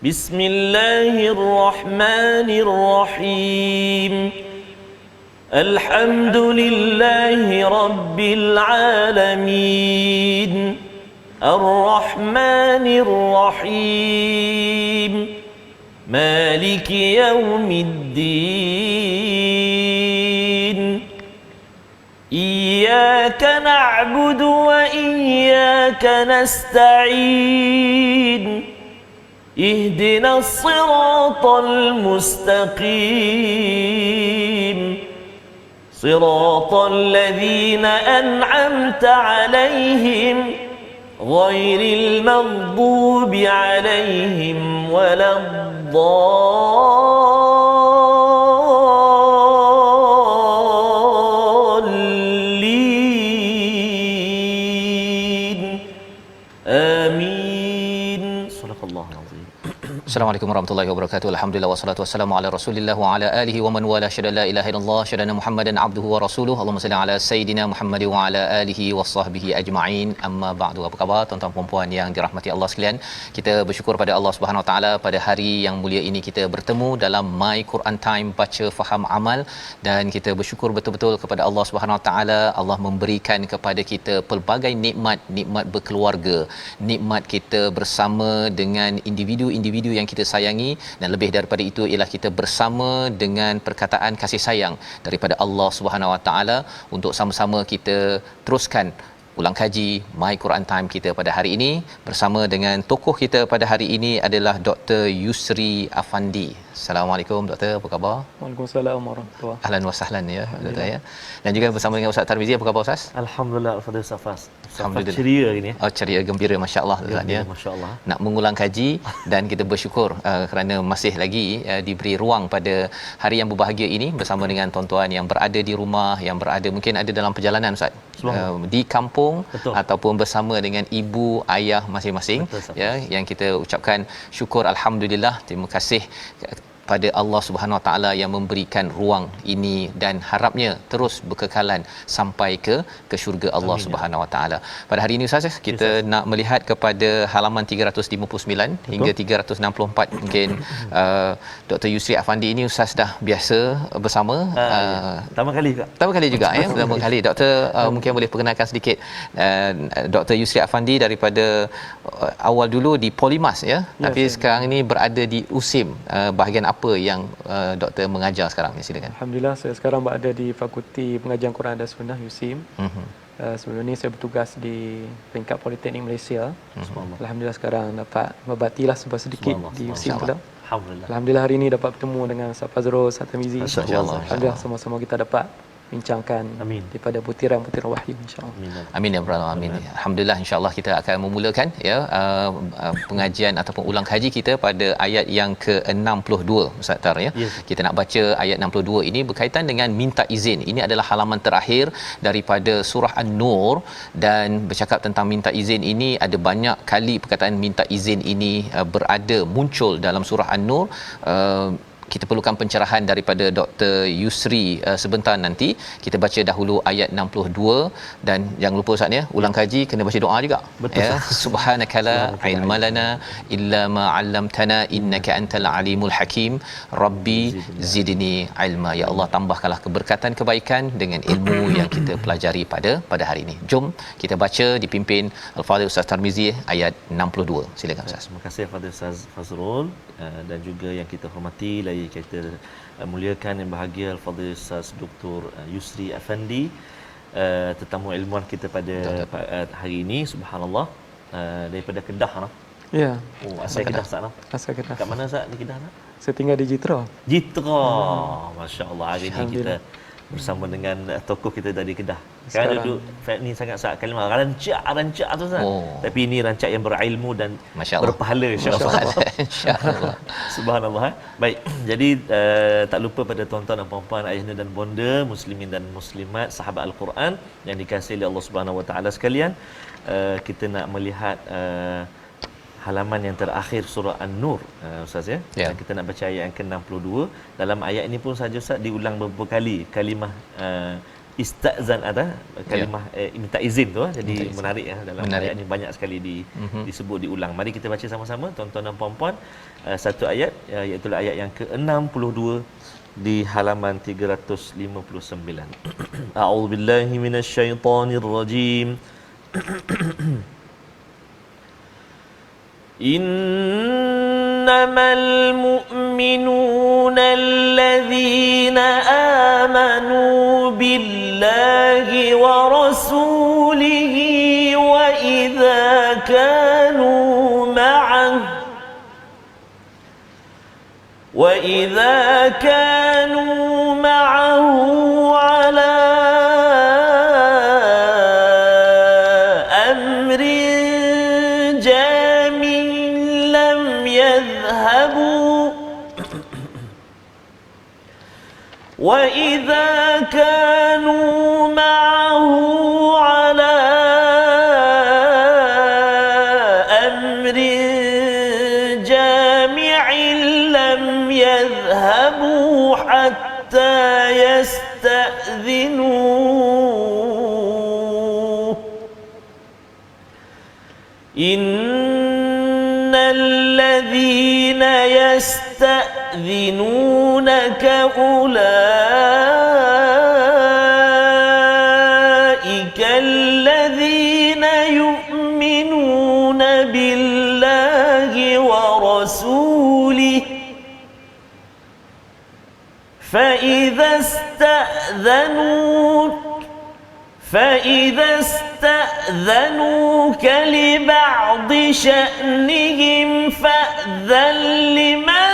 Bismillahirrahmanirrahim. Alhamdulillahi rabbil alamin. Ar-Rahmanir Rahim. Maliki yaumiddin. Iyyaka na'budu wa iyyaka nasta'in. Ihdinas siratal mustaqim. Siratal ladzina an'amta 'alaihim ghairil maghdubi 'alaihim waladdallin. Amin. Sadaqallahul azim. Assalamualaikum warahmatullahi wabarakatuh. Alhamdulillah wassalatu wassalamu ala Rasulillah wa ala alihi wa man wala syada la ilaha illallah syadana Muhammadan abduhu wa rasuluhu. Allahumma salli ala sayidina Muhammad wa ala alihi wasahbihi ajma'in. Amma ba'du. Apa khabar tuan-tuan dan puan yang dirahmati Allah sekalian? Kita bersyukur pada Allah Subhanahu wa taala pada hari yang mulia ini kita bertemu dalam My Quran Time baca faham amal, dan kita bersyukur betul-betul kepada Allah Subhanahu wa taala. Allah memberikan kepada kita pelbagai nikmat berkeluarga, nikmat kita bersama dengan individu-individu yang kita sayangi, dan lebih daripada itu ialah kita bersama dengan perkataan kasih sayang daripada Allah Subhanahu Wa Taala untuk sama-sama kita teruskan ulang kaji My Quran Time kita pada hari ini bersama dengan tokoh kita pada hari ini adalah Dr. Yusri Afandi. Assalamualaikum Doktor, apa khabar? Waalaikumsalam warahmatullahi. Ahlan wa sahlan ya Doktor ya. Dan juga bersama dengan Ustaz Tarmizi, apa khabar Ustaz? Alhamdulillah, Al-Fadhil Safas. Alhamdulillah. Ceria hari ni. Oh, ceria gembira masya-Allah Ustaz ya. Masya-Allah. Nak mengulang kaji dan kita bersyukur kerana masih lagi diberi ruang pada hari yang berbahagia ini bersama dengan tuan-tuan yang berada di rumah, yang berada mungkin ada dalam perjalanan Ustaz. Di kampung. Betul. Ataupun bersama dengan ibu ayah masing-masing. Betul, ya, yang kita ucapkan syukur alhamdulillah, terima kasih pada Allah Subhanahu Wa Taala yang memberikan ruang ini dan harapnya terus berkekalan sampai ke syurga Allah Subhanahu Wa Taala. Pada hari ini Ustaz kita nak melihat kepada halaman 359 hingga 364. Mungkin Dr. Yusri Afandi ini Ustaz dah biasa bersama Pertama kali juga. Pertama kali Doktor mungkin boleh perkenalkan sedikit Dr. Yusri Afandi daripada awal dulu di Polimas ya, tapi sekarang ini berada di USIM. Bahagian apa yang doktor mengajar sekarang ni, silakan. Alhamdulillah, saya sekarang berada di Fakulti Pengajian Quran dan Sunnah USIM. Sebelum ni saya bertugas di peringkat Politeknik Malaysia. Alhamdulillah sekarang dapat membatilah sebab sedikit di USIM pula. Alhamdulillah hari ini dapat bertemu dengan Ustaz Fazrul, Ustaz Tarmizi. Alhamdulillah sama-sama kita dapat bincangkan daripada butiran-butiran wahyu insya-Allah. Amin ya rabbal alamin. Alhamdulillah, insya-Allah kita akan memulakan ya pengajian ataupun ulang kaji kita pada ayat yang ke-62 Ustaz Tar ya. Kita nak baca ayat 62 ini berkaitan dengan minta izin. Ini adalah halaman terakhir daripada surah An-Nur, dan bercakap tentang minta izin ini ada banyak kali perkataan minta izin ini berada muncul dalam surah An-Nur. Kita perlukan pencerahan daripada Dr. Yusri sebentar nanti. Kita baca dahulu ayat 62, dan jangan lupa Ustaz ya, ulang kaji kena baca doa juga. Betul, ya. Subhanakala ilmalana illa ma 'allamtana innaka antal alimul hakim. Rabbi zidni ilma. Ya Allah, tambahkanlah keberkatan kebaikan dengan ilmu yang kita pelajari pada hari ini. Jom kita baca dipimpin Al-Fadhil Ustaz Tarmizi ayat 62. Silakan Ustaz. Terima kasih Al-Fadhil Ustaz Fazrul, dan juga yang kita hormati lagi kita muliakan yang bahagia Al-Fadhil Ustaz Dr. Yusri Afandi, tetamu ilmuwan kita pada hari ini. Subhanallah, daripada Kedah lah. Ya. Oh, asal Kedah Ustaz lah. Asal Kedah. Kat mana Ustaz di Kedah lah? Saya tinggal di Jitra. Masya-Allah, hari ini kita bersama dengan tokoh kita dari Kedah. Kan duduk ni sangat sangat kalimah rancak tu Ustaz. Tapi ini rancak yang berilmu dan berpahala insya-Allah. Subhanallah. Baik. Jadi tak lupa pada tuan-tuan dan puan-puan, ayahanda dan bonda, muslimin dan muslimat, sahabat Al-Quran yang dikasihi oleh Allah Subhanahu Wa Taala sekalian, kita nak melihat halaman yang terakhir surah An-Nur Ustaz ya. Dan kita nak baca ayat yang ke-62. Dalam ayat ini pun saja Ustaz diulang beberapa kali kalimah istazan ada kalimah minta izin tu jadi menarik dalam menarik. ayat ni banyak sekali disebut diulang. Mari kita baca sama-sama tuan-tuan dan puan-puan satu ayat iaitu ayat yang ke-62 di halaman 359. A'udzubillahi minasyaitonirrajim. Innamal mu'minuna alladhina amanu billahi wa rasulihi wa idza kanu ma'ahu ala amrin jamin lam yadhhabu وَإِذَا كَانُوا مَعَهُ عَلَى أَمْرٍ جَامِعٍ لَمْ يَذْهَبُوا حَتَّى يَسْتَأْذِنُوهُ إِنَّ الَّذِينَ يَسْتَأْذِنُونَكَ أُولَئِكَ الَّذِينَ يُؤْمِنُونَ بِاللَّهِ وَرَسُولِهِ فَإِذَا استأذنوك لبعض شأنهم فأذن لمن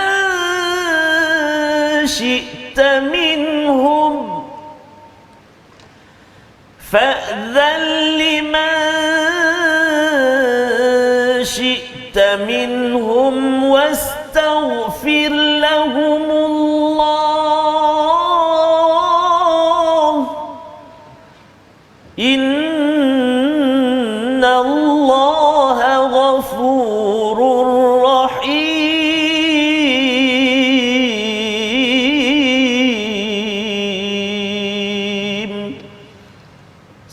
شئت منهم واستغفر لهم الله إن الله غفور رحيم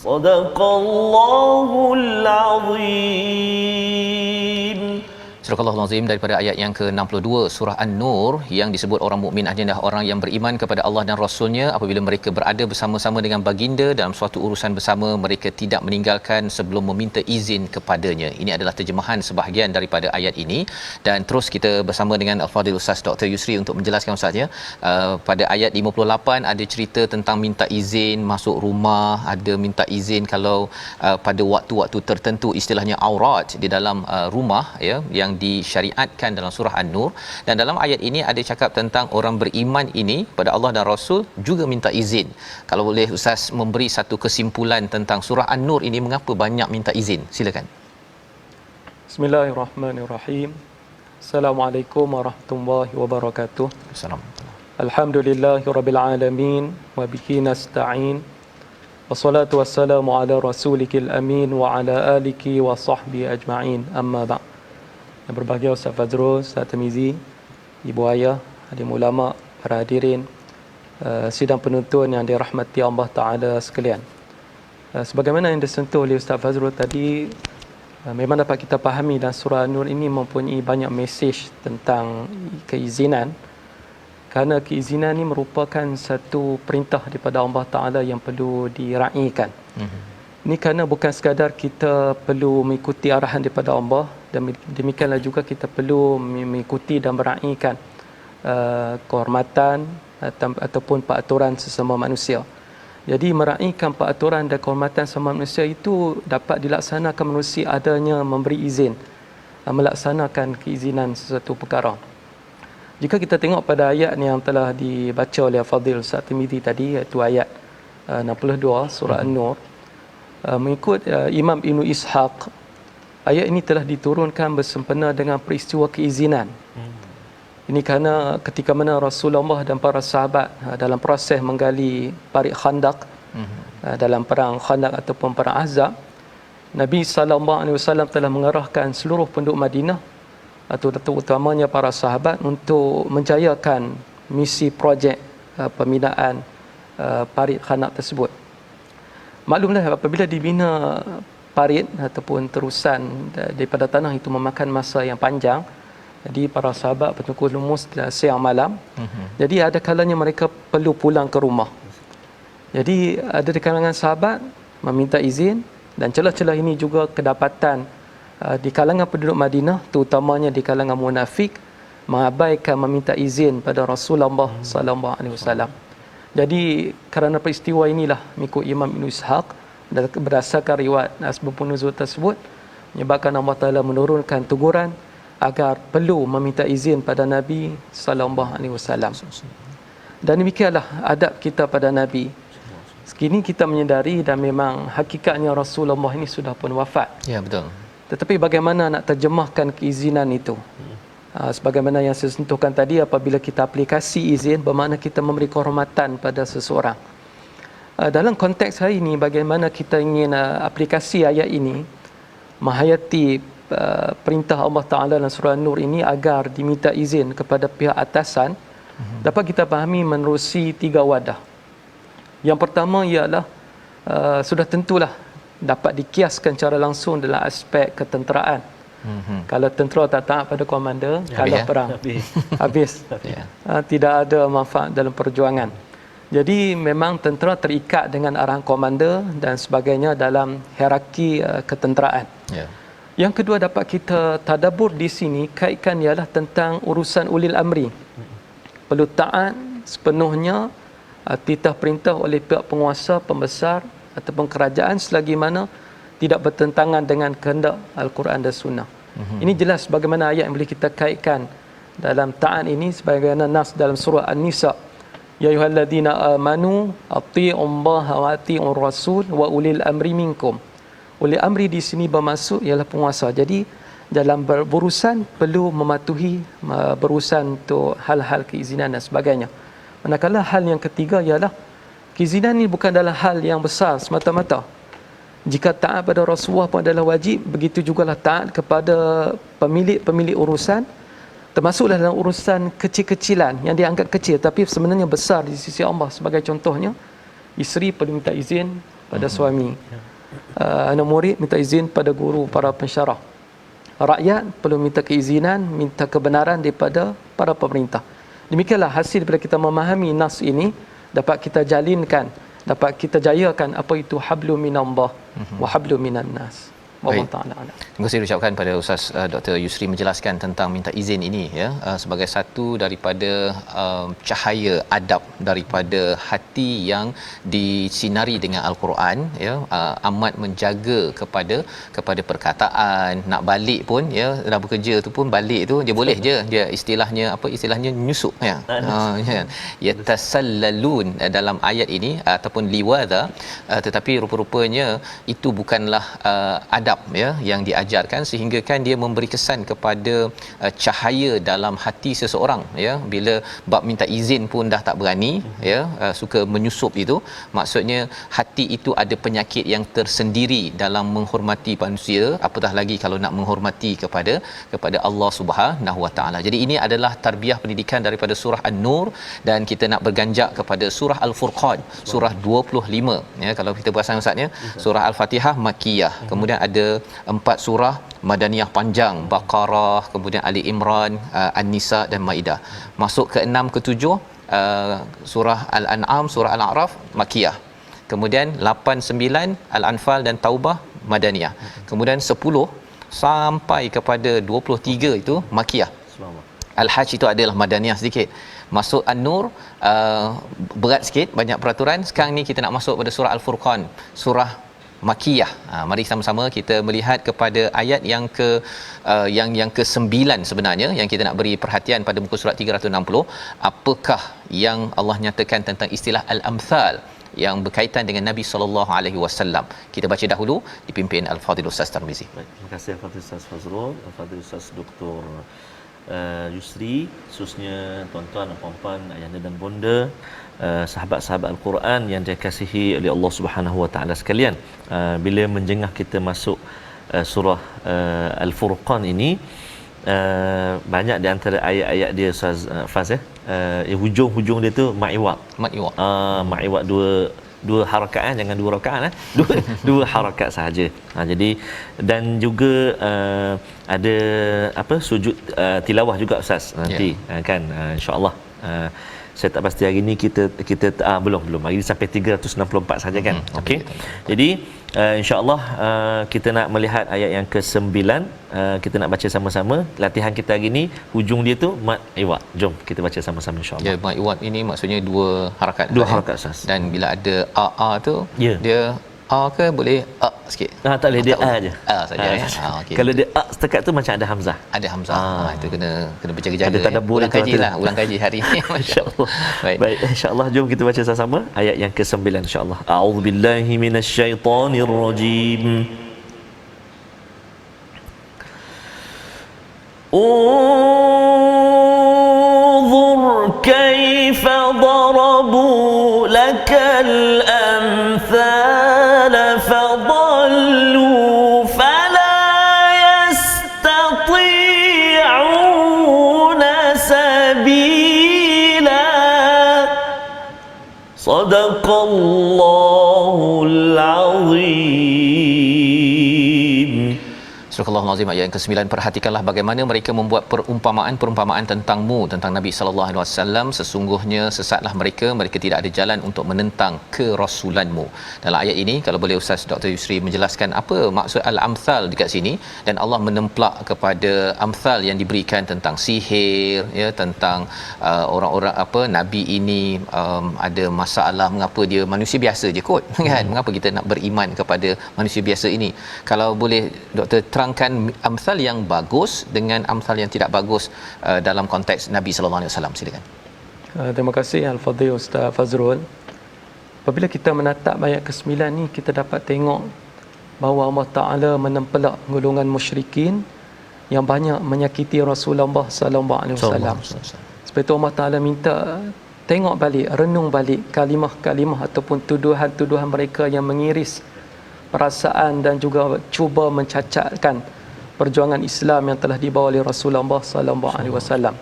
صدق الله العظيم. Surah Al-Azim daripada ayat yang ke-62 surah An-Nur yang disebut orang mukmin adalah orang yang beriman kepada Allah dan Rasul-Nya apabila mereka berada bersama-sama dengan baginda dalam suatu urusan bersama mereka tidak meninggalkan sebelum meminta izin kepadanya. Ini adalah terjemahan sebahagian daripada ayat ini dan terus kita bersama dengan Al-Fadhil Ustaz Dr. Yusri untuk menjelaskan Ustaz ya. Pada ayat 58 ada cerita tentang minta izin masuk rumah, ada minta izin kalau pada waktu-waktu tertentu istilahnya aurat di dalam rumah ya yang disyariatkan dalam surah An-Nur dan dalam ayat ini ada cakap tentang orang beriman ini pada Allah dan Rasul juga minta izin. Kalau boleh Ustaz memberi satu kesimpulan tentang surah An-Nur ini mengapa banyak minta izin? Silakan. Bismillahirrahmanirrahim. Assalamualaikum warahmatullahi wabarakatuh. Assalamualaikum. Alhamdulillahirabbil alamin wa bihi nasta'in. Wassalatu wassalamu ala rasulikil amin wa ala alihi wa sahbihi ajma'in. Amma ba'd. Yang berbahagia Ustaz Fazrul, Ustaz Tamizi, Ibu Ayah, hadir ulama, para hadirin, sidang penuntun yang dirahmati Allah Ta'ala sekalian. Sebagaimana yang disentuh oleh Ustaz Fazrul tadi, memang dapat kita fahami dan surah An-Nur ini mempunyai banyak mesej tentang keizinan kerana keizinan ini merupakan satu perintah daripada Allah Ta'ala yang perlu diraikan. Ini kerana bukan sekadar kita perlu mengikuti arahan daripada Allah dan demikianlah juga kita perlu mengikuti dan meraikan kehormatan ataupun peraturan sesama manusia. Jadi meraikan peraturan dan kehormatan sesama manusia itu dapat dilaksanakan manusia adanya memberi izin melaksanakan keizinan sesuatu perkara. Jika kita tengok pada ayat yang telah dibaca oleh Fadil Ustaz Tirmizi tadi iaitu ayat 62 surah An-Nur, mengikut Imam Ibn Ishaq, ayat ini telah diturunkan bersempena dengan peristiwa keizinan. Ini kerana ketika mana Rasulullah dan para sahabat dalam proses menggali parit Khandaq dalam perang Khandaq ataupun perang Ahzab, Nabi SAW telah mengarahkan seluruh penduduk Madinah atau terutamanya para sahabat untuk menjayakan misi projek pembinaan parit Khandaq tersebut. maklumlah apabila dibina parit ataupun terusan daripada tanah itu memakan masa yang panjang. Jadi para sahabat bertungkus lumus siang malam. Jadi ada kalanya mereka perlu pulang ke rumah. Jadi ada di kalangan sahabat meminta izin, dan celah-celah ini juga kedapatan di kalangan penduduk Madinah, terutamanya di kalangan munafik, mengabaikan meminta izin pada Rasulullah sallallahu alaihi wasallam. Jadi kerana peristiwa inilah mengikut Imam Ibn Ishaq, berdasarkan riwayat asbab nuzul tersebut, menyebabkan Allah Taala menurunkan teguran agar perlu meminta izin pada Nabi sallallahu alaihi wasallam. Dan demikianlah adab kita pada Nabi. Sekini kita menyedari dan memang hakikatnya Rasulullah ini sudah pun wafat. Ya, betul. Tetapi bagaimana nak terjemahkan keizinan itu? Sebagaimana yang saya sentuhkan tadi, apabila kita aplikasi izin, bermakna kita memberi kehormatan pada seseorang. Dalam konteks hari ini, bagaimana kita ingin aplikasi ayat ini menghayati perintah Allah Ta'ala dalam surah An-Nur ini agar diminta izin kepada pihak atasan, dapat kita fahami menerusi 3 wadah. Yang pertama ialah sudah tentulah dapat dikiaskan secara langsung dalam aspek ketenteraan. Kalau tentera tak taat pada komander, kalah perang. Habis. Tidak ada manfaat dalam perjuangan. Jadi memang tentera terikat dengan arahan komander dan sebagainya dalam hierarki ketenteraan. Yang kedua dapat kita tadabbur di sini, kaitkan ialah tentang urusan ulil amri. Perlu taat sepenuhnya titah perintah oleh pihak penguasa, pembesar ataupun kerajaan selagi mana tidak bertentangan dengan kehendak Al-Quran dan Sunnah. Ini jelas bagaimana ayat yang boleh kita kaitkan dalam taat ini sebagaimana nas dalam surah An-Nisa. Ya ayyuhalladzina amanu atti'ullaha wa atti'ur rasul wa ulil amri minkum. Ulil amri di sini bermaksud ialah penguasa. Jadi dalam berurusan perlu mematuhi berurusan untuk hal-hal keizinan dan sebagainya. Manakala hal yang ketiga ialah keizinan ini bukan adalah hal yang besar semata-mata. Jika taat pada Rasulullah pun adalah wajib, begitu jugalah taat kepada pemilik urusan, termasuklah dalam urusan kecil-kecilan yang dianggap kecil tapi sebenarnya besar di sisi Allah. Sebagai contohnya, isteri perlu minta izin pada suami, anak murid minta izin pada guru, para pensyarah, rakyat perlu minta keizinan, minta kebenaran daripada para pemerintah. Demikianlah hasil daripada kita memahami nas ini, dapat kita jalinkan, dapat kita jayakan apa itu hablum minallah wa hablum minan nas. Baik. Terima kasih ucapkan pada Ustaz Dr. Yusri menjelaskan tentang minta izin ini ya, sebagai satu daripada cahaya adab daripada hati yang disinari dengan Al-Quran ya, amat menjaga kepada perkataan, nak balik pun ya, dah bekerja tu pun balik tu dia boleh je, dia istilahnya nyusup ya. Yatasallalun dalam ayat ini ataupun liwadha, tetapi rupa-rupanya itu bukanlah adab ya yang diajarkan, sehingga kan dia memberi kesan kepada cahaya dalam hati seseorang ya, bila bab minta izin pun dah tak berani ya, suka menyusup itu, maksudnya hati itu ada penyakit yang tersendiri dalam menghormati manusia, apatah lagi kalau nak menghormati kepada Allah Subhanahu Wa Taala. Jadi ini adalah tarbiyah pendidikan daripada surah An-Nur, dan kita nak berganjak kepada surah Al-Furqan, surah 25 ya, kalau kita perasan Ustaznya, surah Al-Fatihah Makkiyah, kemudian ada 4 surah Madaniyah panjang, Baqarah, kemudian Ali Imran, An-Nisa dan Maidah. Masuk ke 6 ke 7 surah Al-An'am, surah Al-A'raf Makkiyah. Kemudian 8 9 Al-Anfal dan Taubah Madaniyah. Kemudian 10 sampai kepada 23 itu Makkiyah. Al-Hajj itu adalah Madaniyah sedikit. Masuk An-Nur berat sikit, banyak peraturan. Sekarang ni kita nak masuk pada surah Al-Furqan, surah Makkiyah. Mari sama-sama kita melihat kepada ayat yang ke-9 sebenarnya, yang kita nak beri perhatian pada muka surat 360. Apakah yang Allah nyatakan tentang istilah al-amthal yang berkaitan dengan Nabi sallallahu alaihi wasallam. Kita baca dahulu dipimpin Al-Fadhil Ustaz Tarmizi. Baik, terima kasih Al-Fadhil Ustaz Fazrul, Al-Fadhil Ustaz Dr. Yusri, khususnya tuan-tuan dan puan-puan, ayahanda dan bonda, sahabat-sahabat Al-Quran yang dikasihi oleh Allah Subhanahu Wa Taala sekalian. Bila menjengah kita masuk surah Al-Furqan ini, banyak di antara ayat-ayat dia Ustaz Faz hujung-hujung dia tu ma'iwaq. Ma'iwaq dua harakat, jangan 2 rakaat dua harakat sahaja. Jadi dan juga ada sujud tilawah juga Ustaz nanti, kan, insya-Allah. Saya tak pasti hari ni kita belum hari ni sampai 364 saja kan. Okey. Jadi insya-Allah kita nak melihat ayat yang ke-9, kita nak baca sama-sama. Latihan kita hari ni hujung dia tu mat iwad. Jom kita baca sama-sama insya-Allah. Ya, mat iwad ini maksudnya 2 harakat. 2 harakat Ustaz. Dan bila ada a tu dia a ke boleh a sikit. Tak boleh dia a je. A saja ya. Okey. Kalau dia a setakat tu macam ada hamzah. Ada hamzah. Itu kena berjaga-jaga. Ada tadabbur, ulang kajilah, ulang kaji hari ni masya-Allah. Baik, insya-Allah jom kita baca sama-sama ayat yang ke-9 insya-Allah. A'udzubillahi minasyaitonirrajim. انظر كيف ضربوا لك الأمثال فضلوا فلا يستطيعون سبيلا صدق الله العظيم. Surah Al-Azim ayat yang ke-9. Perhatikanlah bagaimana mereka membuat perumpamaan tentangmu, tentang Nabi sallallahu alaihi wasallam. Sesungguhnya sesatlah mereka tidak ada jalan untuk menentang kerasulanmu. Dalam ayat ini kalau boleh Ustaz Dr. Yusri menjelaskan apa maksud al-amthal dekat sini, dan Allah menemplak kepada amthal yang diberikan tentang sihir, ya, tentang orang-orang nabi ini ada masalah, mengapa dia manusia biasa je kot kan, mengapa kita nak beriman kepada manusia biasa ini. Kalau boleh Dr. terangkan amsal yang bagus dengan amsal yang tidak bagus dalam konteks Nabi sallallahu alaihi wasallam, silakan. Terima kasih Al-Fadhil Ustaz Fazrul. Apabila kita menatap ayat ke-9 ni, kita dapat tengok bahawa Allah Taala menempelak golongan musyrikin yang banyak menyakiti Rasulullah sallallahu alaihi wasallam. Sebab itu Allah Taala minta tengok balik, renung balik kalimah-kalimah ataupun tuduhan-tuduhan mereka yang mengiris perasaan dan juga cuba mencacatkan perjuangan Islam yang telah dibawa oleh Rasulullah sallallahu alaihi wasallam.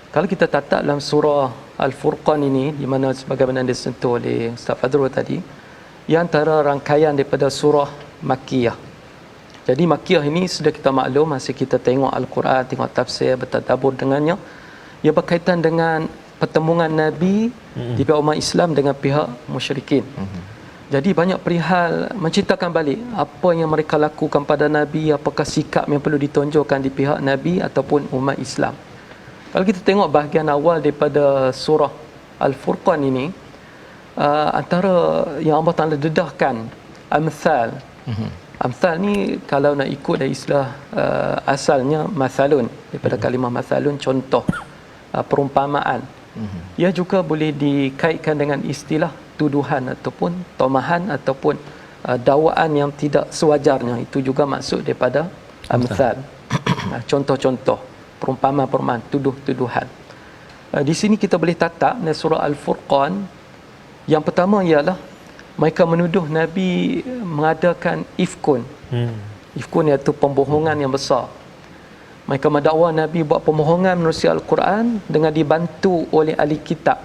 Kalau kita tatap dalam surah Al-Furqan ini, di mana sebagaimana disentuh oleh Ustaz Fadrul tadi, ia antara rangkaian daripada surah Makkiyah. Jadi Makkiyah ini sudah kita maklum, masa kita tengok Al-Quran, tengok tafsir, bertadabbur dengannya, ia berkaitan dengan pertemuan Nabi di pihak umat Islam dengan pihak musyrikin. Jadi banyak perihal menceritakan balik apa yang mereka lakukan pada Nabi, apakah sikap yang perlu ditonjolkan di pihak Nabi ataupun umat Islam. Kalau kita tengok bahagian awal daripada surah Al-Furqan ini, antara yang Allah Ta'ala dedahkan amthal. Amthal ni kalau nak ikut dari istilah asalnya mathalun, daripada kalimah mathalun, contoh, perumpamaan. Ia juga boleh dikaitkan dengan istilah tuduhan ataupun tomahan ataupun dakwaan yang tidak sewajarnya. Itu juga maksud daripada amthal. Contoh-contoh, perumpamaan-perumpamaan, tuduh-tuduhan. Di sini kita boleh tatap dalam surah Al-Furqan. Yang pertama ialah mereka menuduh Nabi mengadakan ifkun. Ifkun iaitu pembohongan yang besar. Mereka mendakwa Nabi buat pembohongan menerusi Al-Quran dengan dibantu oleh ahli kitab.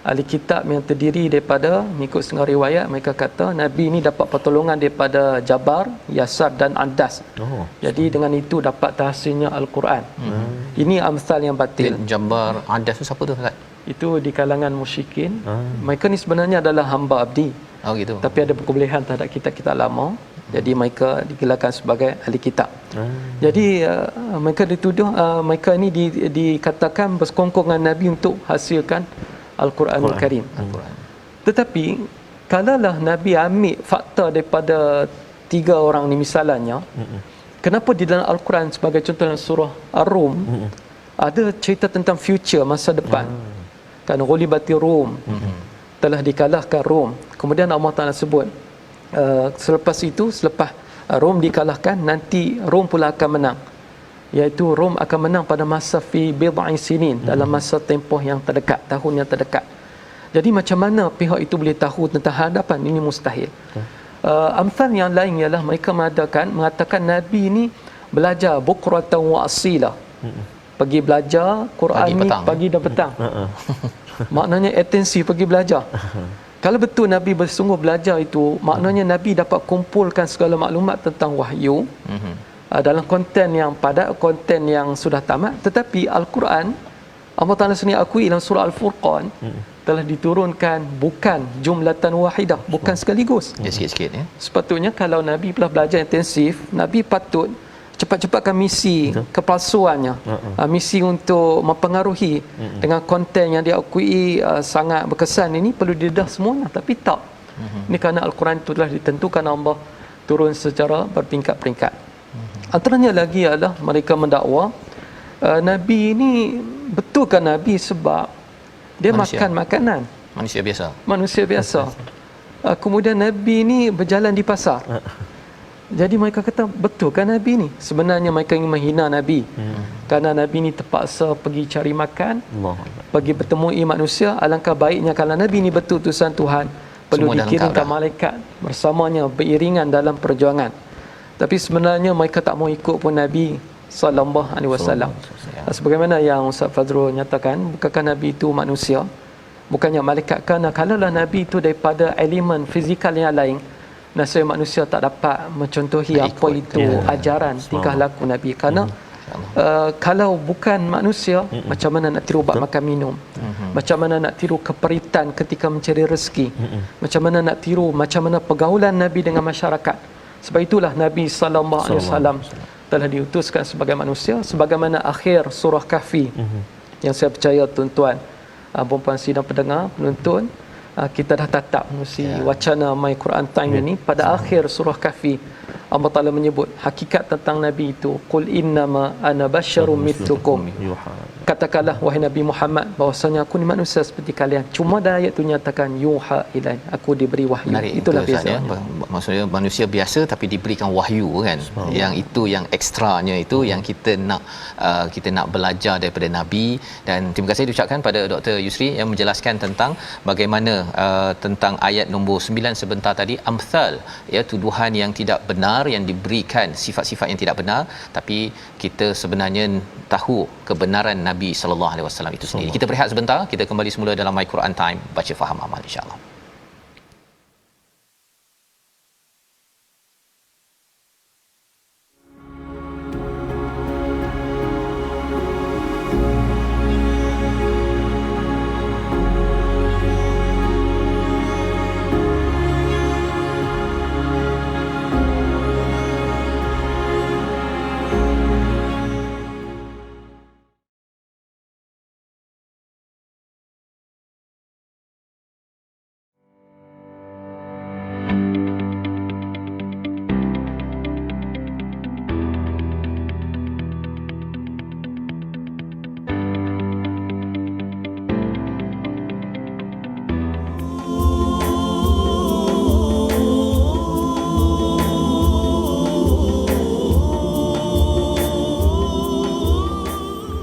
Ahli kitab yang terdiri daripada, mengikut setengah riwayat, mereka kata Nabi ini dapat pertolongan daripada Jabar, Yasar dan Adas. Jadi dengan itu dapat tahsilnya Al-Quran. Ini amsal yang batil. Jabar, Adas tu siapa tu Ustaz? Itu di kalangan musyrikin. Mereka ni sebenarnya adalah hamba abdi. Oh gitu. Tapi ada perkebolehan terhadap kitab-kitab lama. Jadi mereka digelarkan sebagai ahli kitab. Jadi mereka dituduh, mereka ini dikatakan bersekongkol dengan Nabi untuk hasilkan Al-Quranul Karim. Tetapi kalaulah Nabi ambil fakta daripada 3 orang ni misalnya, kenapa di dalam Al-Quran sebagai contoh dalam surah Ar-Rum ada cerita tentang future, masa depan. Kan ghulibatir Rum, telah dikalahkan Rom. Kemudian Allah Taala sebut selepas itu, selepas Rom dikalahkan, nanti Rom pula akan menang, iaitu Rom akan menang pada masa fi bid'i sinin, dalam masa tempoh yang terdekat, tahun yang terdekat. Jadi macam mana pihak itu boleh tahu tentang hadapan? Ini mustahil. Amsal yang lain ialah mereka mengatakan Nabi ini belajar bukratan wa asila, pergi belajar Quran pagi, ni pagi dan petang. Maknanya atensi pergi belajar. Kalau betul Nabi bersungguh belajar itu, maknanya Nabi dapat kumpulkan segala maklumat tentang wahyu dalam konten yang padat, konten yang sudah tamat. Tetapi Al-Quran, Allah Ta'ala sendiri akui dalam surah Al-Furqan, telah diturunkan bukan jumlatan wahidah, bukan sekaligus. Sikit-sikit ya. Sepatutnya kalau Nabi telah belajar intensif, Nabi patut cepat-cepatkan misi kepalsuannya, misi untuk mempengaruhi dengan konten yang dia akui sangat berkesan ini perlu didedah semuanya, tapi tak. Ini kerana Al-Quran itu telah ditentukan Allah turun secara berperingkat-peringkat. Antaranya lagi adalah mereka mendakwa Nabi ini betulkan Nabi sebab dia makan makanan manusia biasa. Kemudian Nabi ini berjalan di pasar. Jadi mereka kata, betul kan Nabi ni? Sebenarnya mereka ingin menghina Nabi. Kerana Nabi ni terpaksa pergi cari makan, pergi bertemu manusia. Alangkah baiknya kalau Nabi ni betul utusan Tuhan, perlu dikirimkan malaikat bersamanya beriringan dalam perjuangan. Tapi sebenarnya mereka tak mau ikut pun Nabi sallallahu alaihi wasallam. Sebagaimana yang Ustaz Fazrul nyatakan, bukankah Nabi itu manusia? Bukannya malaikat? Kerana kalaulah Nabi itu daripada elemen fizikal yang lain, nasib manusia tak dapat mencontohi apa itu ajaran tingkah laku Nabi. Kerana kalau bukan manusia, macam mana nak tiru bab makan minum, macam mana nak tiru keperitan ketika mencari rezeki, macam mana nak tiru macam mana pergaulan Nabi dengan masyarakat. Sebab itulah Nabi sallallahu alaihi wasallam telah diutuskan sebagai manusia. Sebagaimana akhir surah Kahfi, yang saya percaya tuan-tuan, puan-puan sidang pendengar, penonton, kita dah tatap menerusi wacana My Quran Time ini. Pada akhir surah Kahfi, Allah Ta'ala menyebut hakikat tentang Nabi itu, qul innama ana basyarum mithlukum, katakanlah wahai Nabi Muhammad bahwasanya aku ni manusia seperti kalian, cuma dalam ayat tu nyatakan yuha ilai, aku diberi wahyu. Menarik, itulah bezanya. Maksudnya manusia biasa tapi diberikan wahyu kan. Yang itu yang ekstranya itu yang kita nak belajar daripada Nabi. Dan terima kasih diucapkan pada Dr. Yusri yang menjelaskan tentang bagaimana tentang ayat nombor 9 sebentar tadi, amthal, ya, tuduhan yang tidak benar, yang diberikan sifat-sifat yang tidak benar, tapi kita sebenarnya tahu kebenaran Nabi sallallahu alaihi wasallam itu sendiri. Kita berehat sebentar, kita kembali semula dalam My Quran Time, baca faham amal insya-Allah.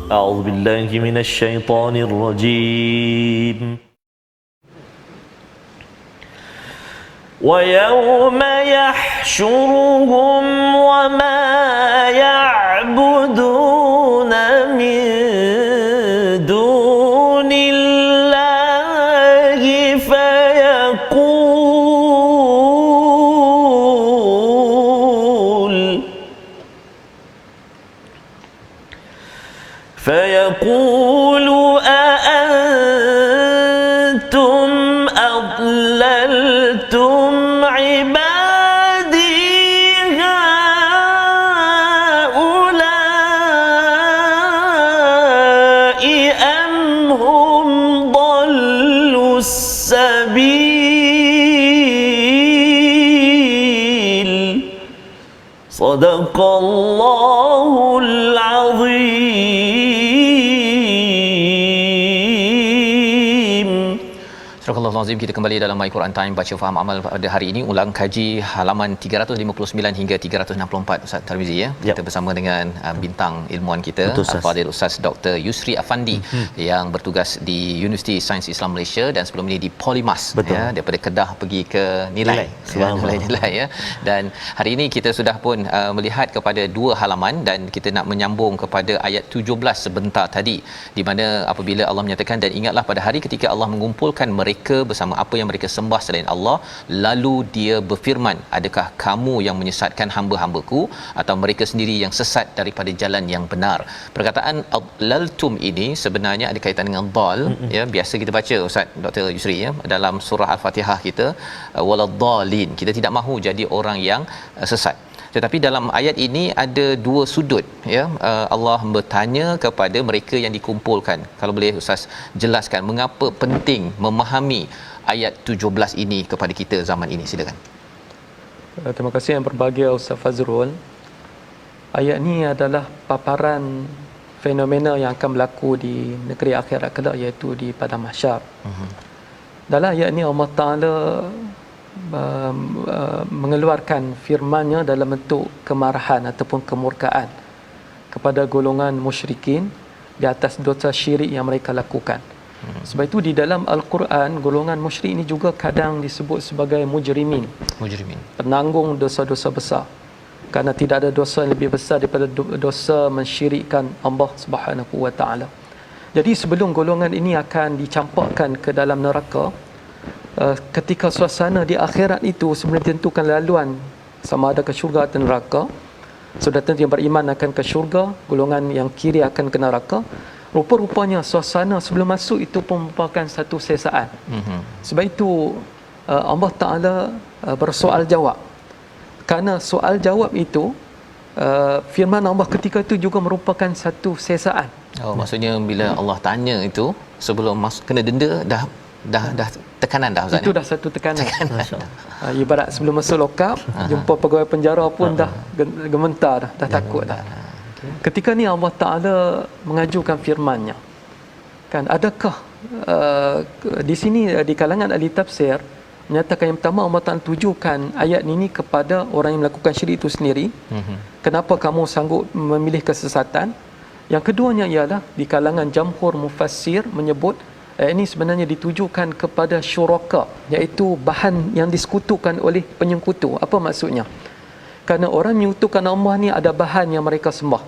أعوذ بالله من الشيطان الرجيم ويوم يحشرهم وما يعبدون من دون الله فيقول أأنتم أضللتم عبادي هؤلاء أم هم ضلوا السبيل صدق الله العظيم. Astagfirullahalazim. Kita kembali dalam My Quran Time baca faham amal pada hari ini, ulang kaji halaman 359 hingga 364 Ustaz Tarmizi ya. Kita bersama dengan bintang ilmuwan kita Al-Fadhil Ustaz Dr. Yusri Afandi yang bertugas di Universiti Sains Islam Malaysia dan sebelum ini di Polymas ya, daripada Kedah pergi ke Nilai ya. Dan hari ini kita sudah pun melihat kepada dua halaman dan kita nak menyambung kepada ayat 17 sebentar tadi, di mana apabila Allah menyatakan dan ingatlah pada hari ketika Allah mengumpulkan mereka mereka bersama apa yang mereka sembah selain Allah. Lalu dia berfirman, adakah kamu yang menyesatkan hamba-hambaku, atau mereka sendiri yang sesat daripada jalan yang benar. Perkataan adlaltum ini sebenarnya ada kaitan dengan dal, ya, biasa kita baca Ustaz Dr. Yusri, ya, dalam surah Al-Fatihah kita, waladdallin, kita tidak mahu jadi orang yang sesat. Tetapi dalam ayat ini ada dua sudut, ya. Allah bertanya kepada mereka yang dikumpulkan. Kalau boleh Ustaz jelaskan mengapa penting memahami ayat 17 ini kepada kita zaman ini, silakan. Terima kasih yang berbahagia Ustaz Fazrul. Ayat ini adalah paparan fenomena yang akan berlaku di negeri akhirat kelak, iaitu di padang mahsyar. Dalam ayat ini Allah Ta'ala mengeluarkan firman-Nya dalam bentuk kemarahan ataupun kemurkaan kepada golongan musyrikin di atas dosa syirik yang mereka lakukan. Sebab itu di dalam Al-Quran, golongan musyrik ini juga kadang disebut sebagai mujrimin, penanggung dosa-dosa besar, kerana tidak ada dosa yang lebih besar daripada dosa mensyirikkan Allah Subhanahu wa taala. Jadi sebelum golongan ini akan dicampakkan ke dalam neraka, ketika suasana di akhirat itu sebenarnya ditentukan laluan sama ada ke syurga atau neraka. Sudah tentu yang beriman akan ke syurga, golongan yang kiri akan ke neraka. Rupa-rupanya suasana sebelum masuk itu pun merupakan satu sesaan. Sebab itu Allah Ta'ala bersoal jawab. Kerana soal jawab itu, firman Allah ketika itu juga merupakan satu sesaan. Maksudnya bila Allah tanya itu sebelum masuk kena denda, dah tekanan dah Ustaz. Itu dah satu tekanan. Ibarat sebelum masuk lokap, jumpa pegawai penjara pun dah gementar dah takut dah. Ketika ni Allah Ta'ala mengajukan firman-Nya. Kan, adakah di sini di kalangan ahli tafsir menyatakan yang pertama Allah Ta'ala tujukan ayat ini kepada orang yang melakukan syirik itu sendiri. Kenapa kamu sanggup memilih kesesatan? Yang keduanya ialah di kalangan jamhur mufassir menyebut ini sebenarnya ditujukan kepada syuraka, iaitu bahan yang disekutukan oleh penyekutu. Apa maksudnya? Kerana orang menyekutukan Allah ni ada bahan yang mereka sembah,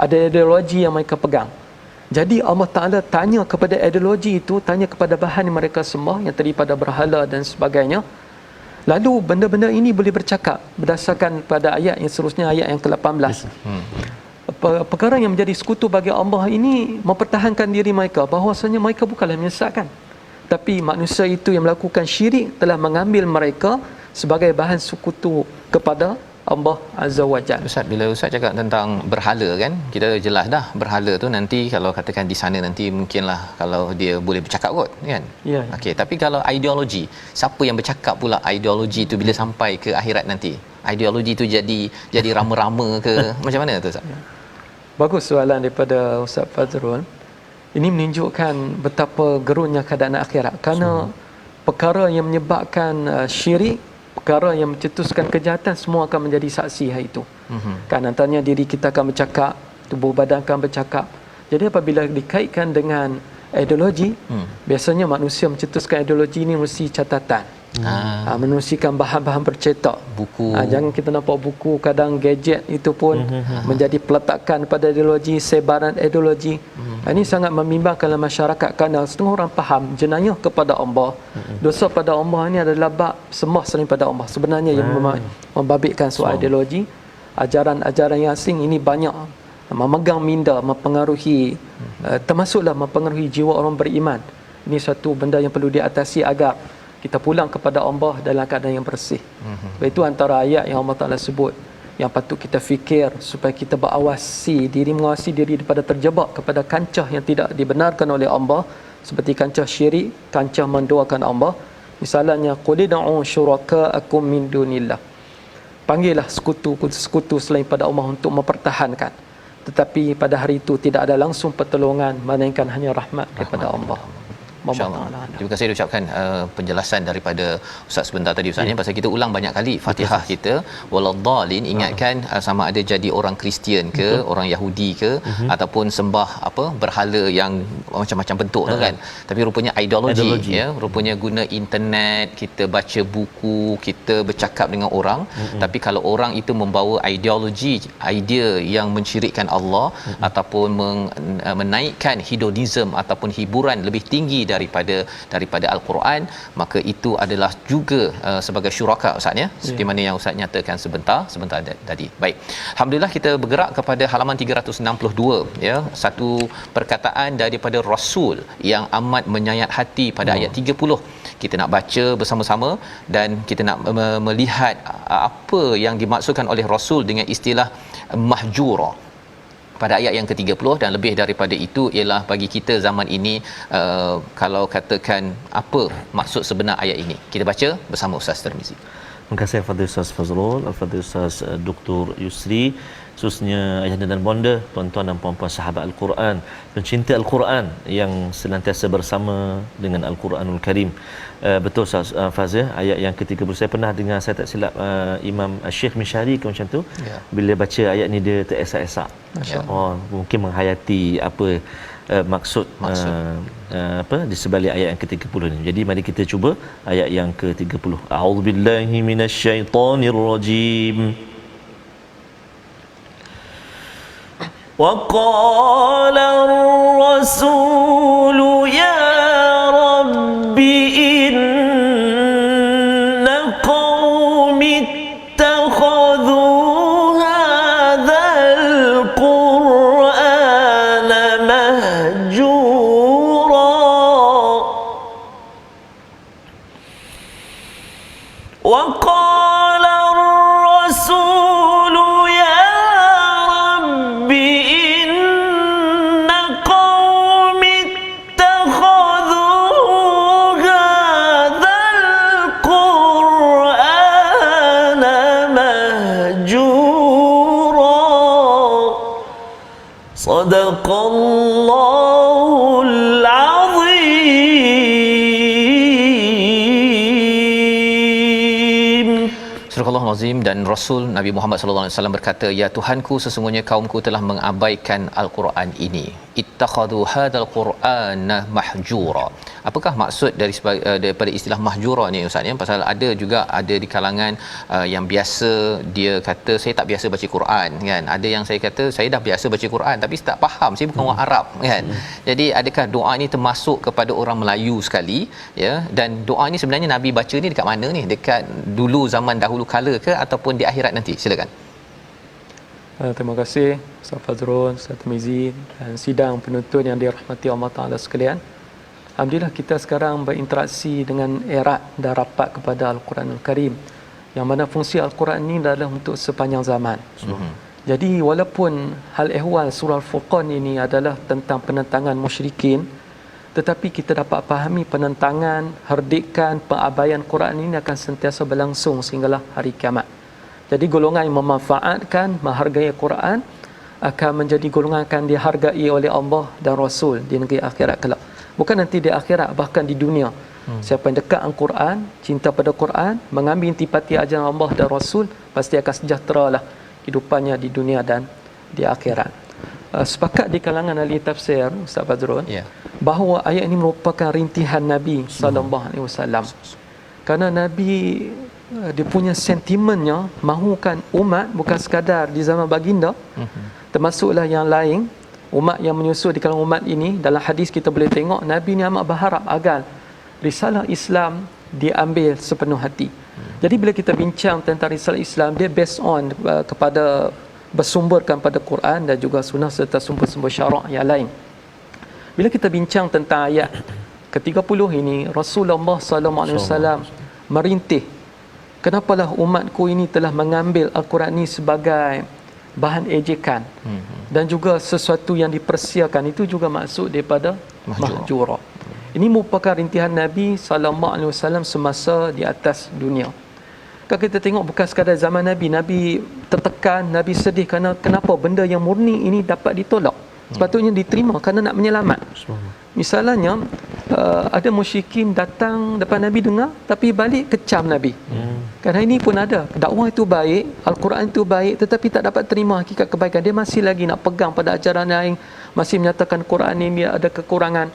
ada ideologi yang mereka pegang. Jadi Allah Ta'ala tanya kepada ideologi itu, tanya kepada bahan yang mereka sembah yang daripada berhala dan sebagainya. Lalu benda-benda ini boleh bercakap berdasarkan pada ayat yang seterusnya, ayat yang ke-18. Perkara yang menjadi sekutu bagi Allah ini mempertahankan diri mereka, bahawasanya mereka bukanlah menyesatkan, tapi manusia itu yang melakukan syirik telah mengambil mereka sebagai bahan sekutu kepada Allah Azza wa Jalla. Ustaz, bila Ustaz cakap tentang berhala kan, kita jelas dah berhala tu nanti kalau katakan di sana nanti mungkinlah kalau dia boleh bercakap kot kan. Ya. Okey, tapi kalau ideologi, siapa yang bercakap pula ideologi tu bila sampai ke akhirat nanti? Ideologi tu jadi rama-rama ke macam mana tu Ustaz? Ya. Bagus soalan daripada Ustaz Fazrul. Ini menunjukkan betapa gerunnya keadaan akhirat. Kerana perkara yang menyebabkan syirik, perkara yang mencetuskan kejahatan, semua akan menjadi saksi hari itu. Kan antaranya diri kita akan bercakap, tubuh badan akan bercakap. Jadi apabila dikaitkan dengan ideologi, biasanya manusia mencetuskan ideologi ini mesti catatan. Menuliskan bahan-bahan bercetak, buku. Jangan kita nampak buku, kadang gadget itu pun menjadi peletakan pada ideologi, sebaran ideologi. Ini sangat membimbangkan dalam masyarakat kerana setengah orang faham jenayah kepada Allah, dosa pada Allah ini adalah bab sembah selain pada Allah. Sebenarnya yang membabitkan soal ideologi, ajaran-ajaran yang asing ini banyak memegang minda, mempengaruhi, termasuklah mempengaruhi jiwa orang beriman. Ini satu benda yang perlu diatasi agar kita pulang kepada Allah dalam keadaan yang bersih. Itu antara ayat yang Allah Ta'ala sebut yang patut kita fikir supaya kita mengawasi diri daripada terjebak kepada kancah yang tidak dibenarkan oleh Allah, seperti kancah syirik, kancah menduakan Allah. Misalnya qulid'u syuraka'akum min dunillah, panggillah sekutu selain pada Allah untuk mempertahankan, tetapi pada hari itu tidak ada langsung pertolongan melainkan hanya rahmat daripada Allah. InsyaAllah. Terima kasih diucapkan penjelasan daripada Ustaz sebentar tadi Ustaz, pasal kita ulang banyak kali Fatihah kita waladdallin, ingatkan sama ada jadi orang Kristian ke, orang Yahudi ke, ataupun sembah berhala yang macam-macam bentuk tu kan. Tapi rupanya ideologi ya, rupanya guna internet, kita baca buku, kita bercakap dengan orang, tapi kalau orang itu membawa ideologi, idea yang mensyirikkan Allah ataupun menaikkan hedonism ataupun hiburan lebih tinggi daripada al-Quran, maka itu adalah juga sebagai syuraka Ustaz ya, seperti mana yang Ustaz nyatakan sebentar tadi. Baik, alhamdulillah kita bergerak kepada halaman 362 ya, satu perkataan daripada Rasul yang amat menyayat hati pada ayat 30. Kita nak baca bersama-sama dan kita nak melihat apa yang dimaksudkan oleh Rasul dengan istilah mahjura pada ayat yang ke-30, dan lebih daripada itu ialah bagi kita zaman ini, kalau katakan apa maksud sebenar ayat ini. Kita baca bersama Ustaz Tirmizi. Terima kasih Al-Fadhil Ustaz Fazrul, Al-Fadhil Ustaz Dr. Yusri, khususnya ayahanda dan bonda, tuan-tuan dan puan-puan sahabat Al-Quran, pencinta Al-Quran yang senantiasa bersama dengan Al-Quranul Karim. Betul Ustaz Faz, ayat yang ke-30 saya pernah dengar, saya tak silap Imam Syekh Mishari ke macam tu, bila baca ayat ni dia teresak-esak. Mungkin menghayati apa maksud apa di sebalik ayat yang ke-30 ni. Jadi mari kita cuba ayat yang ke-30. A'udzubillahi minasyaitonirrajim. Wa qala ar-rasulu ya rabbi inna qaumi ittakhadhu hadzal qur'ana mahjura wa qala ar-rasulu ya rabbi inna qaumi ittakhadhu hadzal qur'ana mahjura sadaqallahul azim. Surah Al-Azim. Dan Rasul Nabi Muhammad sallallahu alaihi wasallam berkata, ya Tuhanku, sesungguhnya kaumku telah mengabaikan Al-Quran ini. Ittakhadhu hadzal qur'ana mahjura. Apakah maksud daripada istilah mahjura ni Ustaz ya? Pasal ada di kalangan yang biasa dia kata saya tak biasa baca Quran kan. Ada yang saya kata saya dah biasa baca Quran tapi saya tak faham, saya bukan orang Arab kan. Jadi adakah doa ni termasuk kepada orang Melayu sekali ya? Dan doa ni sebenarnya Nabi baca ni dekat mana ni? Dekat dulu zaman dahulu kala ke ataupun di akhirat nanti? Silakan. Terima kasih Ustaz Fazrul, Ustaz Tirmizi dan sidang penonton yang dirahmati Allah Ta'ala sekalian. Alhamdulillah kita sekarang berinteraksi dengan erat dan rapat kepada Al-Quranul Karim, yang mana fungsi Al-Quran ini adalah untuk sepanjang zaman. Jadi walaupun hal ehwal surah Al-Furqan ini adalah tentang penentangan musyrikin, tetapi kita dapat fahami penentangan, herdikan, pengabaian Quran ini akan sentiasa berlangsung sehinggalah hari kiamat. Jadi golongan yang memanfaatkan, menghargai Quran akan menjadi golongan akan dihargai oleh Allah dan Rasul di negeri akhirat kelak. Bukan nanti di akhirat, bahkan di dunia. Siapa yang dekat dengan Quran, cinta pada Quran, mengambil intipati ajaran Allah dan Rasul, pasti akan sejahteralah hidupannya di dunia dan di akhirat. Sepakat di kalangan ahli tafsir Ustaz Fazrul bahawa ayat ini merupakan rintihan Nabi sallallahu alaihi wasallam. Kerana Nabi dia punya sentimennya mahukan umat bukan sekadar di zaman baginda, termasuklah yang lain umat yang menyusul di kalangan umat ini. Dalam hadis kita boleh tengok Nabi ni amat berharap agar risalah Islam diambil sepenuh hati. Jadi bila kita bincang tentang risalah Islam, dia based on kepada bersumberkan pada Quran dan juga sunnah serta sumber-sumber syarak yang lain. Bila kita bincang tentang ayat ke-30 ini, Rasulullah sallallahu alaihi wasallam merintih, kenapalah umatku ini telah mengambil Al-Quran ini sebagai bahan ejekan dan juga sesuatu yang dipersiakan. Itu juga maksud daripada mahjura. Ini merupakan rintihan Nabi sallallahu alaihi wasallam semasa di atas dunia. Kalau kita tengok bukan sekadar zaman Nabi, Nabi tertekan, Nabi sedih kerana kenapa benda yang murni ini dapat ditolak. Sepatutnya diterima kerana nak menyelamat. Misalnya ada musyrikin datang depan Nabi dengar tapi balik kecam Nabi. Kerana ini pun ada. Dakwah itu baik, Al-Quran itu baik, tetapi tak dapat terima hakikat kebaikan. Dia masih lagi nak pegang pada ajaran lain, masih menyatakan Quran ini ada kekurangan.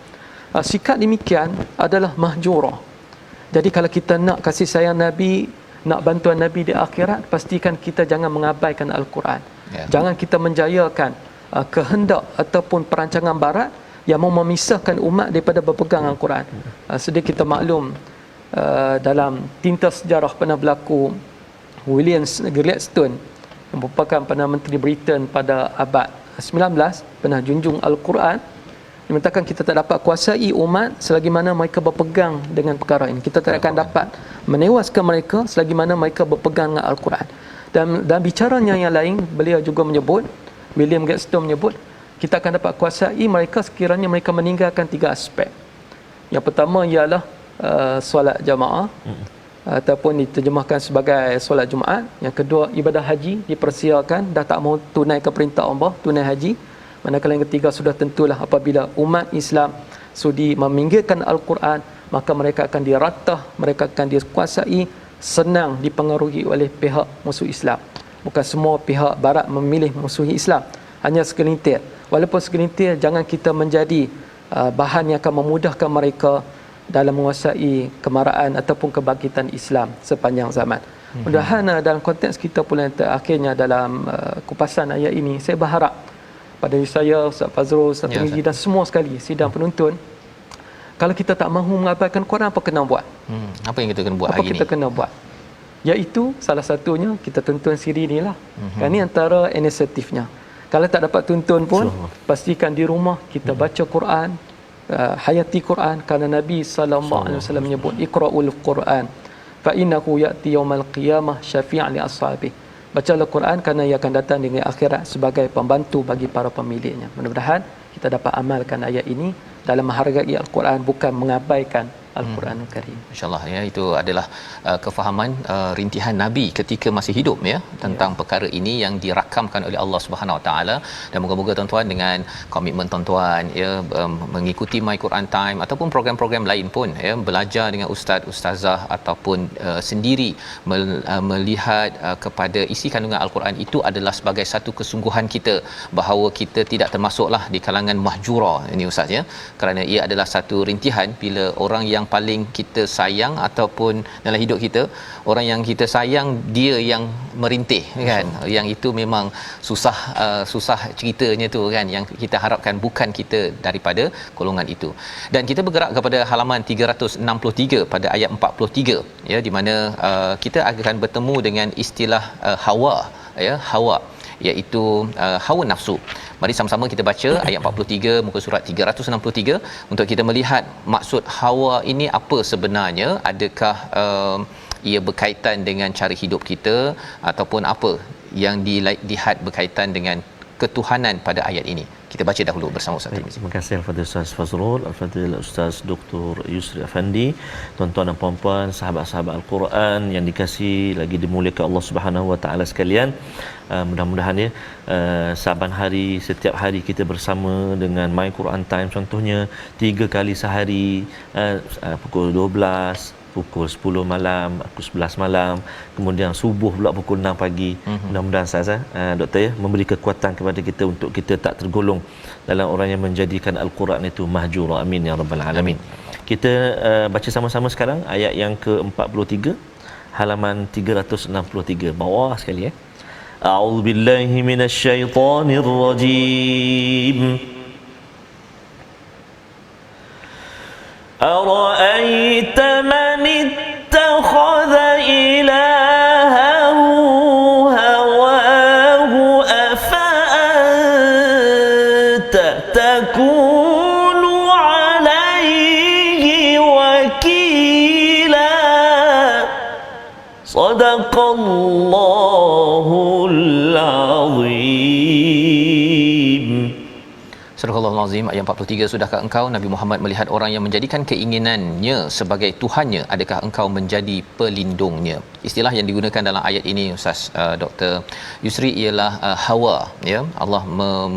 Sikap demikian adalah mahjura. Jadi kalau kita nak kasih sayang Nabi, nak bantuan Nabi di akhirat, pastikan kita jangan mengabaikan Al-Quran. Jangan kita menjayakan kehendak ataupun perancangan barat yang mau memisahkan umat daripada berpegang Al-Quran. Sedia kita maklum, dalam tinta sejarah pernah berlaku William Gladstone yang merupakan Perdana Menteri Britain pada abad 19 pernah junjung Al-Quran. Dia mengatakan kita tak dapat kuasai umat selagi mana mereka berpegang dengan perkara ini. Kita tak akan dapat menewaskan mereka selagi mana mereka berpegang dengan Al-Quran. Dan bicaranya yang lain, beliau juga menyebut, William Gladstone menyebut, kita akan dapat kuasai mereka sekiranya mereka meninggalkan 3 aspek. Yang pertama ialah solat jamaah, ataupun diterjemahkan sebagai solat Jumaat. Yang kedua, ibadah haji dipersilakan, dah tak mahu tunaikan perintah Allah, tunai haji. Manakala yang ketiga, sudah tentulah apabila umat Islam sudi meminggirkan Al-Quran, maka mereka akan diratah, mereka akan dikuasai, senang dipengaruhi oleh pihak musuh Islam. Bukan semua pihak barat memilih musuhi Islam, hanya segelintir. Walaupun segelintir, jangan kita menjadi bahan yang akan memudahkan mereka dalam menguasai kemarahan ataupun kebangkitan Islam sepanjang zaman. Mudah-mudahan dalam konteks kita pula yang terakhirnya dalam kupasan ayat ini, saya berharap pada saya, Ustaz Fazrul, Ustaz Tirmizi dan semua sekali sidang penonton, kalau kita tak mahu mengamalkan Quran, apa kena buat? Apa yang kita kena buat hari ini? Apa kita kena buat? Iaitu salah satunya kita tuntun siri ni lah. Kan ni antara inisiatifnya. Kalau tak dapat tuntun pun, pastikan di rumah kita baca Quran, hayati Quran, kerana Nabi sallallahu alaihi wasallam menyebut iqra'ul Quran fa innahu ya'ti yaumal qiyamah syafi'an li ashabi. Bacalah Quran kerana ia akan datang di akhirat sebagai pembantu bagi para pemiliknya. Mudah-mudahan kita dapat amalkan ayat ini dalam menghargai Al-Quran, bukan mengabaikan Al-Quranul Karim. Insya-Allah ya, itu adalah kefahaman rintihan Nabi ketika masih hidup ya tentang perkara ini yang dirakamkan oleh Allah Subhanahu Wa Taala. Dan moga-moga tuan-tuan dengan komitmen tuan-tuan ya, mengikuti My Quran Time ataupun program-program lain pun ya, belajar dengan ustaz ustazah ataupun sendiri melihat kepada isi kandungan Al-Quran itu adalah sebagai satu kesungguhan kita bahawa kita tidak termasuklah di kalangan mahjura ini ustaz ya, kerana ia adalah satu rintihan bila orang yang paling kita sayang ataupun dalam hidup kita, orang yang kita sayang dia yang merintih kan, yang itu memang susah ceritanya tu kan, yang kita harapkan bukan kita daripada golongan itu. Dan kita bergerak kepada halaman 363 pada ayat 43 ya, di mana kita akan bertemu dengan istilah hawa ya, hawa iaitu hawa nafsu. Mari sama-sama kita baca ayat 43 muka surat 363 untuk kita melihat maksud hawa ini apa sebenarnya. Adakah ia berkaitan dengan cara hidup kita ataupun apa yang dilihat berkaitan dengan ketuhanan pada ayat ini. Kita baca dahulu bersama Ustaz Tirmizi. Terima kasih Al-Fadhil Ustaz Fazrul, Al-Fadhil Ustaz Dr. Yusri Afandi, tuan-tuan dan puan-puan, sahabat-sahabat Al-Quran yang dikasihi lagi dimuliakan Allah Subhanahu Wa Taala sekalian. Mudah-mudahan ya, saban hari, setiap hari kita bersama dengan My Quran Time contohnya 3 kali sehari, pukul 12, pukul 10 malam, pukul 11 malam, kemudian subuh pula pukul 6 pagi. Mudah-mudahan Ustaz doktor ya, memberi kekuatan kepada kita untuk kita tak tergolong dalam orang yang menjadikan Al-Quran itu mahjura. Amin ya rabbal alamin. Kita baca sama-sama sekarang ayat yang ke-43 halaman 363 bawah sekali ya. A'udzubillahi minasyaitonirrajim. أرأيت من اتخذ إلهه هواه أفأنت تكون عليه وكيلا صدق الله العظيم. Surah Al-Azim ayat 43. Sudahkah engkau Nabi Muhammad melihat orang yang menjadikan keinginannya sebagai tuhannya? Adakah engkau menjadi pelindungnya? Istilah yang digunakan dalam ayat ini Ustaz Dr. Yusri ialah hawa ya. Allah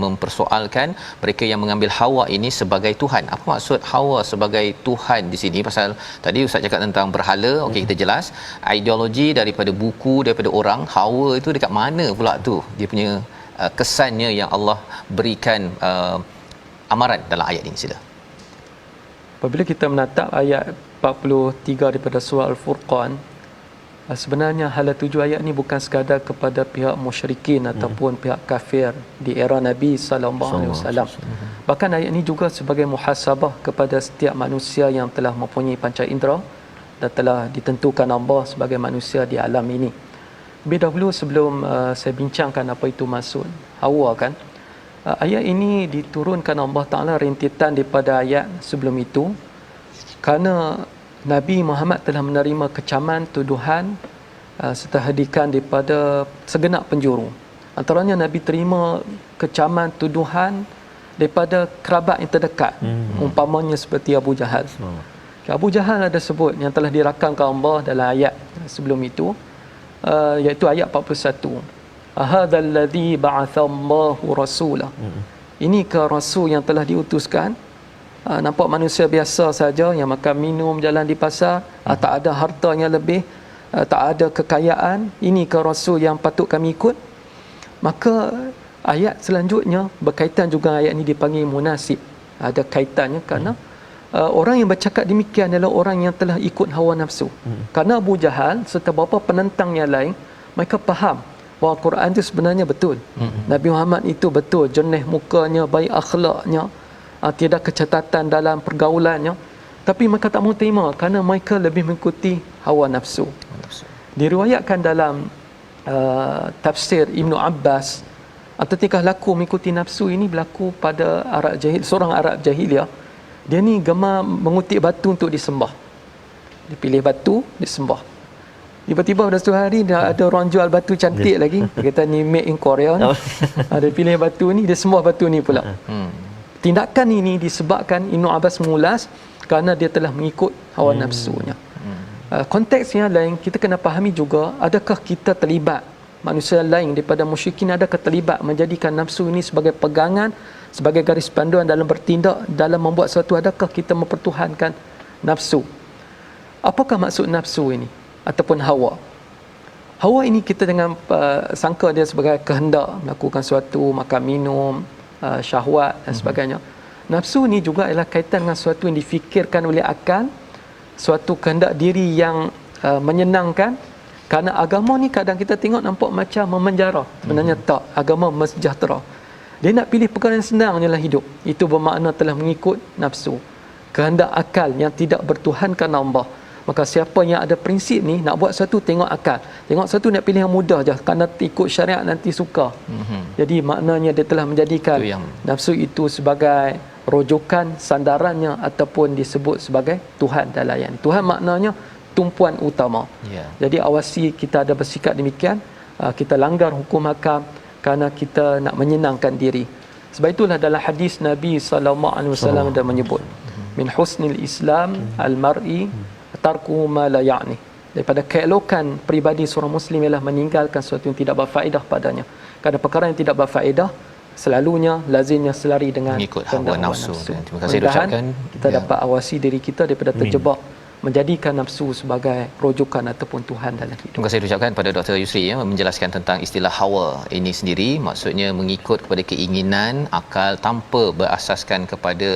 mempersoalkan mereka yang mengambil hawa ini sebagai tuhan. Apa maksud hawa sebagai tuhan di sini? Pasal tadi Ustaz cakap tentang berhala, okey kita jelas. Ideologi daripada buku, daripada orang, hawa itu dekat mana pula tu? Dia punya kesannya yang Allah berikan amaran dalam ayat ini. Sila. Apabila kita menatap ayat 43 daripada surah Al-Furqan, sebenarnya hala tuju ayat ni bukan sekadar kepada pihak musyrikin ataupun pihak kafir di era Nabi sallallahu alaihi wasallam. Bahkan ayat ni juga sebagai muhasabah kepada setiap manusia yang telah mempunyai panca indera dan telah ditentukan Allah sebagai manusia di alam ini. Lebih dahulu sebelum saya bincangkan apa itu maksud Hawa kan, ayat ini diturunkan Allah Ta'ala rintitan daripada ayat sebelum itu kerana Nabi Muhammad telah menerima kecaman, tuduhan serta hadikan daripada segenap penjuru. Antaranya Nabi terima kecaman, tuduhan daripada kerabat yang terdekat, umpamanya seperti Abu Jahal. Abu Jahal ada sebut yang telah dirakamkan Allah dalam ayat sebelum itu, iaitu ayat 41. Ahadzal ladzi ba'athallahu rasulah. Ini ke rasul yang telah diutuskan. Nampak manusia biasa saja yang makan minum, jalan di pasar, tak ada hartanya lebih, tak ada kekayaan. Ini ke rasul yang patut kami ikut. Maka ayat selanjutnya berkaitan juga, ayat ini dipanggil munasib. Ada kaitannya kerana orang yang bercakap demikian adalah orang yang telah ikut hawa nafsu. Kerana Abu Jahal serta beberapa penentang yang lain, mereka faham bahawa Quran itu sebenarnya betul. Nabi Muhammad itu betul, jernih mukanya, baik akhlaknya, tidak kecacatan dalam pergaulannya. Tapi mereka tak mahu terima kerana mereka lebih mengikuti hawa nafsu. Diriwayatkan dalam tafsir Ibnu Abbas, atau tingkah laku mengikuti nafsu ini berlaku pada Arab jahil, seorang Arab jahiliah. Dia ni gemar mengutip batu untuk disembah. Dia pilih batu, disembah. Tiba-tiba pada satu hari dah ada orang jual batu cantik lagi. Dia kata ni made in Korea ni. Dia pilih batu ni, dia sembah batu ni pula. Tindakan ini disebabkan Ibnu Abbas mengulas kerana dia telah mengikut hawa nafsunya. Konteksnya lain, kita kena fahami juga, adakah kita terlibat, manusia lain daripada musyrikin adakah terlibat menjadikan nafsu ini sebagai pegangan, sebagai garis panduan dalam bertindak, dalam membuat sesuatu? Adakah kita mempertuhankan nafsu? Apakah maksud nafsu ini ataupun hawa? Hawa ini kita jangan sangka dia sebagai kehendak melakukan sesuatu, makan minum, syahwat dan sebagainya. Nafsu ni juga adalah kaitan dengan sesuatu yang difikirkan oleh akal, suatu kehendak diri yang menyenangkan. Kerana agama ni kadang kita tengok nampak macam memenjara, sebenarnya tak. Agama mensejahtera. Dia nak pilih perkara yang senang je lah hidup. Itu bermakna telah mengikut nafsu, kehendak akal yang tidak bertuhankan Allah. Maka siapa yang ada prinsip ni, nak buat sesuatu tengok akal, tengok sesuatu nak pilih yang mudah je, kerana ikut syariat nanti suka. Jadi maknanya dia telah menjadikan nafsu itu sebagai rujukan, sandarannya, ataupun disebut sebagai Tuhan dalam ayat. Tuhan maknanya tumpuan utama. Jadi awasi kita ada bersikap demikian, kita langgar hukum hakam kerana kita nak menyenangkan diri. Sebab itulah dalam hadis Nabi sallallahu alaihi wasallam ada menyebut min husnil Islam al-mar'i tarku ma la ya'ni. Daripada keelokan peribadi seorang muslim ialah meninggalkan sesuatu yang tidak berfaedah padanya. Kerana perkara yang tidak berfaedah selalunya lazimnya selari dengan mengikut hawa nafsu. Terima kasih ucapkan kita dapat awasi diri kita daripada terjebak menjadikan nafsu sebagai rujukan ataupun Tuhan dalam hidup. Terima kasih ucapkan pada Dr. Yusri menjelaskan tentang istilah hawa ini sendiri, maksudnya mengikut kepada keinginan akal tanpa berasaskan kepada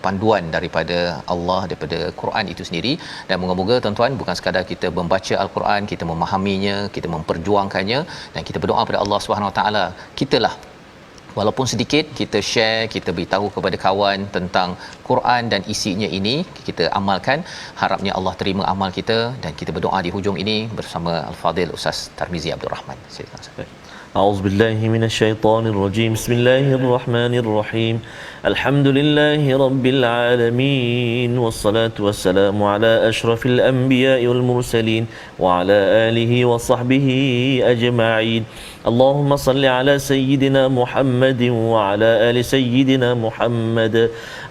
panduan daripada Allah, daripada Quran itu sendiri. Dan moga-moga tuan-tuan bukan sekadar kita membaca Al-Quran, kita memahaminya, kita memperjuangkannya, dan kita berdoa pada Allah Subhanahu Wa Taala, kitalah walaupun sedikit kita share, kita beritahu kepada kawan tentang Quran dan isinya ini, kita amalkan. Harapnya Allah terima amal kita, dan kita berdoa di hujung ini bersama Al-Fadil Ustaz Tarmizi Abdul Rahman. Silakan. A'udzubillahi minasyaitonirrajim. Bismillahirrahmanirrahim. Alhamdulillahi rabbil alamin, wassalatu wassalamu ala asyrafil anbiya'i wal mursalin wa ala alihi wa sahbihi ajma'in. Allahumma salli ala sayyidina Muhammadin wa ala ali sayyidina Muhammad.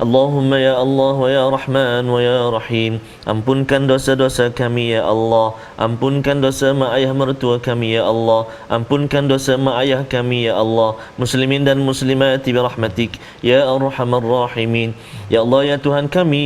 Allahumma ya Allah wa ya Rahman wa ya Rahim, ampunkan dosa-dosa kami ya Allah, ampunkan dosa mak ayah mertua kami ya Allah, ampunkan dosa mak ayah kami ya Allah, muslimin dan muslimat bi rahmatik ya arhamar rahimin. Ya Allah ya Tuhan kami,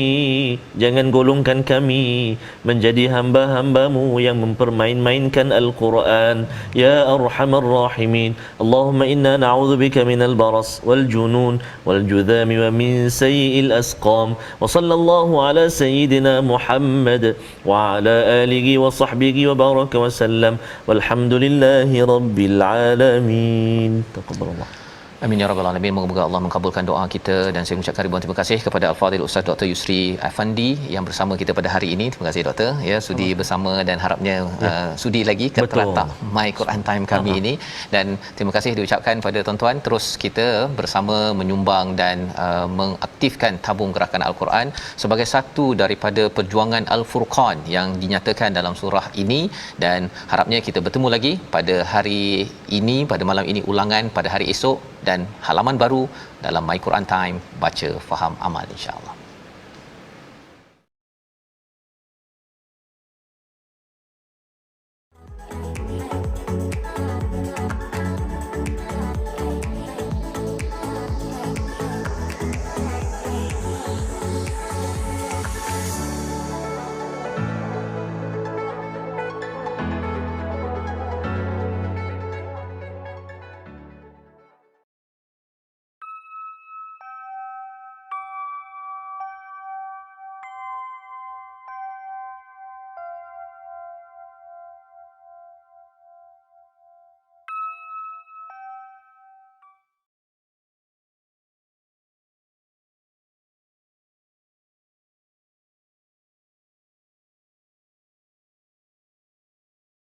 jangan golongkan kami menjadi hamba-hambamu yang mempermain-mainkan Al-Quran. Ya arhamar الراحمين اللهم إنا نعوذ بك من البرص والجنون والجذام ومن سيء الأسقام وصلى الله على سيدنا محمد وعلى آله وصحبه وبارك وسلم والحمد لله رب العالمين. تقبل الله. Amin ya rabbal alamin. Moga-moga Allah mengabulkan doa kita, dan saya mengucapkan ribuan terima kasih kepada Al-Fadhil Ustaz Dr. Yusri Afandi yang bersama kita pada hari ini. Terima kasih doktor ya sudi bersama, dan harapnya sudi lagi ke teratak My Quran Time kami ini, dan terima kasih diucapkan pada tuan-tuan. Terus kita bersama menyumbang dan mengaktifkan tabung gerakan Al-Quran sebagai satu daripada perjuangan Al-Furqan yang dinyatakan dalam surah ini, dan harapnya kita bertemu lagi pada hari ini, pada malam ini, ulangan pada hari esok, dan halaman baru dalam My Quran Time, baca, faham, amal, insya-Allah.